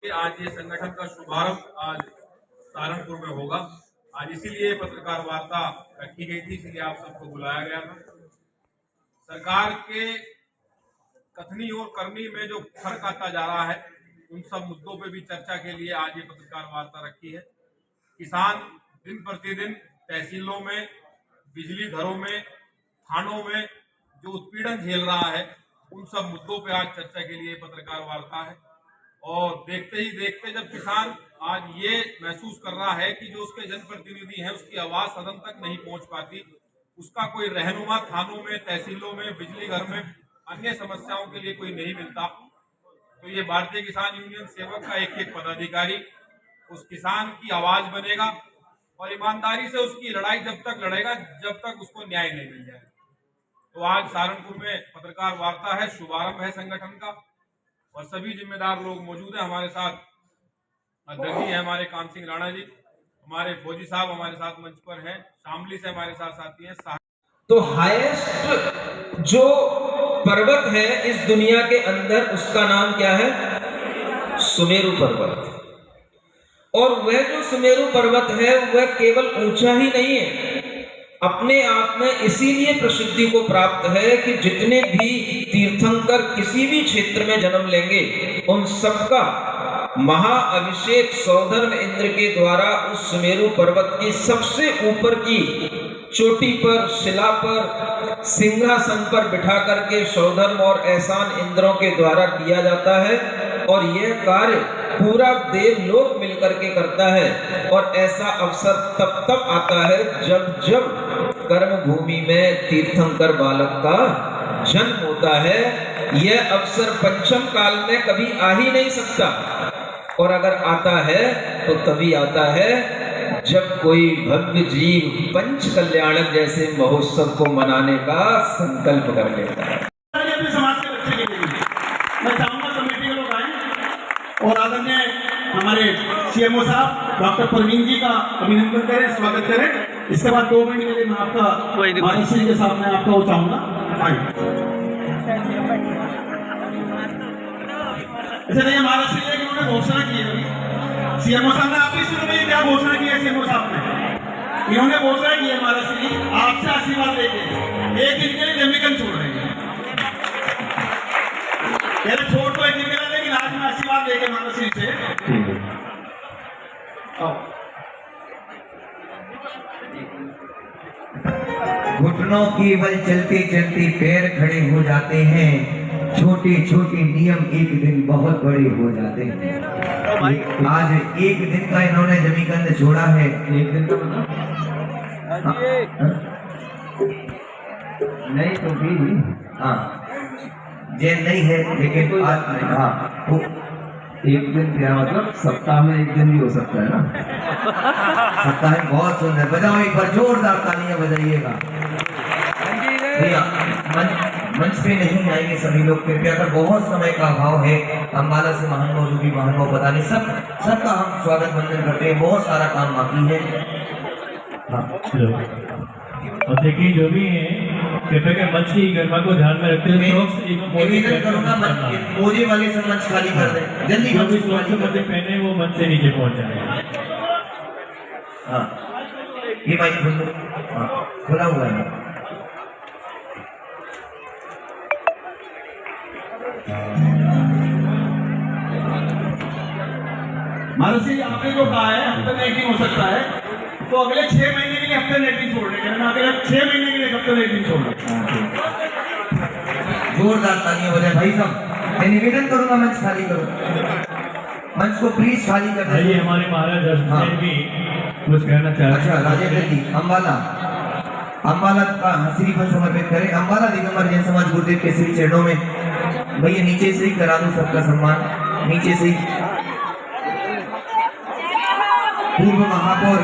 आज ये संगठन का शुभारंभ आज सहारनपुर में होगा। आज इसीलिए पत्रकार वार्ता रखी गई थी, इसलिए आप सबको बुलाया गया था। सरकार के कथनी और करनी में जो फर्क आता जा रहा है, उन सब मुद्दों पे भी चर्चा के लिए आज ये पत्रकार वार्ता रखी है। किसान दिन प्रतिदिन तहसीलों में, बिजली घरों में, थानों में जो उत्पीड़न झेल रहा है, उन सब मुद्दों पे आज चर्चा के लिए पत्रकार वार्ता है। और देखते ही देखते जब किसान आज ये महसूस कर रहा है कि जो उसके जनप्रतिनिधि हैं उसकी आवाज सदन तक नहीं पहुंच पाती, उसका कोई रहनुमा थानों में, तहसीलों में, बिजली घर में, अन्य समस्याओं के लिए कोई नहीं मिलता, तो ये भारतीय किसान यूनियन सेवक का एक एक पदाधिकारी उस किसान की आवाज बनेगा और ईमानदारी से उसकी लड़ाई जब तक लड़ेगा जब तक उसको न्याय नहीं मिल जाएगा। तो आज सहारनपुर में पत्रकार वार्ता है, शुभारंभ है संगठन का और सभी जिम्मेदार लोग मौजूद हैं। हमारे साथ अध्यक्ष जी हैं, हमारे कान सिंह राणा जी, हमारे फौजी साहब हमारे साथ मंच पर हैं, शामली से हमारे साथ साथी हैं। तो हाईएस्ट जो पर्वत है इस दुनिया के अंदर, उसका नाम क्या है? सुमेरु पर्वत। और वह जो सुमेरु पर्वत है वह केवल ऊंचा ही नहीं है, अपने आप में इसीलिए प्रसिद्धि को प्राप्त है कि जितने भी तीर्थंकर किसी भी क्षेत्र में जन्म लेंगे उन सबका महाअभिषेक सौधर्म इंद्र के द्वारा उस सुमेरु पर्वत की सबसे ऊपर की चोटी पर, शिला पर, सिंहासन पर बिठा करके सौधर्म और एहसान इंद्रों के द्वारा किया जाता है। और यह कार्य पूरा देवलोक मिलकर के करता है। और ऐसा अवसर तब तब आता है जब जब कर्म भूमि में तीर्थंकर बालक का जन्म होता है। यह अवसर पंचम काल में कभी आ ही नहीं सकता, और अगर आता है तो तभी आता है जब कोई भव्य जीव पंच कल्याणक जैसे महोत्सव को मनाने का संकल्प कर लेता है। समाज के बच्चे के लिए मैं चाहूंगा कमेटी के लोग आए और आदरणीय हमारे सीएमओ साहब डॉक्टर परवीन जी का अभिनंदन करें, स्वागत करें। इसके बाद 2 मिनट के लिए मैं आपका महाराज जी के सामने आपका वो चाहूंगा। ऐसा नहीं महाराज जी कि उन्होंने घोषणा की है, सीएमओ साहब ने आप ही शुरू में क्या घोषणा की है? सीएमओ साहब ने इन्होंने घोषणा की है महाराज जी आपसे आशीर्वाद लेके 1 दिन के लिए जमीकन छोड़ रहे हैं। छोड़ तो 1 दिन के लिए, लेकिन आज मैं आशीर्वाद लेके महाराज जी से घुटनों की बल चलते चलते पैर खड़े हो जाते हैं, छोटे छोटे नियम एक दिन बहुत बड़े हो जाते हैं। आज 1 दिन का इन्होंने जमीकंद छोड़ा है। 1 दिन का नहीं तो भी हाँ जेल नहीं है, लेकिन आज हाँ तो 1 दिन क्या मतलब सप्ताह में 1 दिन भी हो सकता है ना। सप्ताह में बहुत सुंदर, बजाओ एक बार जोरदार तालियां बजाइएगा भैया। मंच पे नहीं आएंगे सभी लोग कृपया कर, बहुत समय का अभाव है। अम्बाला से महानुभाव जो भी महानुभाव पता नहीं सबका हम स्वागत वंदन करते हैं, बहुत सारा काम बाकी है। हाँ और देखिए जो भी है कृपया कर मंच की गरिमा को ध्यान में रखते हुए मोजे वाले से मंच खाली कर दें जल्दी। जो भी मोजे पहने वो मंच से नीचे पहुंच जाए। हाँ ये माइक खोल दो, खुला हुआ है। महाराज जी आपने जो कहा है हफ्ते में 1 दिन हो सकता है, तो अगले 6 महीने के लिए हफ्ते में 1 दिन छोड़ देंगे। अगले 6 महीने के लिए हफ्ते में 1 दिन छोड़ देंगे। जोरदार तालियां बजाएं भाई साहब। मैं निवेदन करूंगा मंच खाली करो, मंच को प्लीज खाली कर दीजिए। हमारे महाराज हुसैन भी कुछ कहना चाहते हैं। अच्छा राजेंद्र जी अम्बाला का श्रीफल समर्पित करें। अम्बाला दिगंबर जैन समाज गुरुदेव के श्री चरणों में भैया नीचे से ही करा दो सबका सम्मान, नीचे से ही। पूर्व महापौर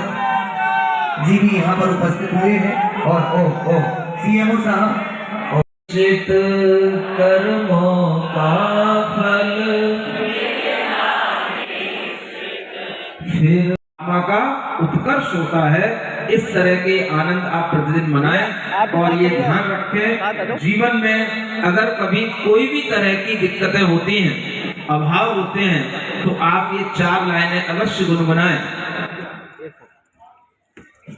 जी भी यहाँ पर उपस्थित हुए हैं और सीएमओ साहब। चित कर्मों का फल फिर आत्मा का उत्कर्ष होता है। इस तरह के आनंद आप प्रतिदिन मनाएं और ये ध्यान रखें, जीवन में अगर कभी कोई भी तरह की दिक्कतें होती हैं, अभाव होते हैं, तो आप ये 4 लाइनें अवश्य गुनगुनाएं।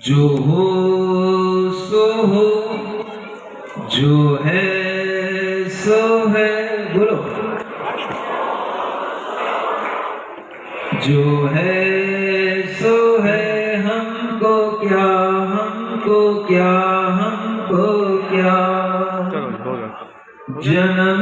जो हो सो हो, जो है सो है, बोलो। जो है सो है, हमको क्या, हमको क्या, हमको क्या। जन्म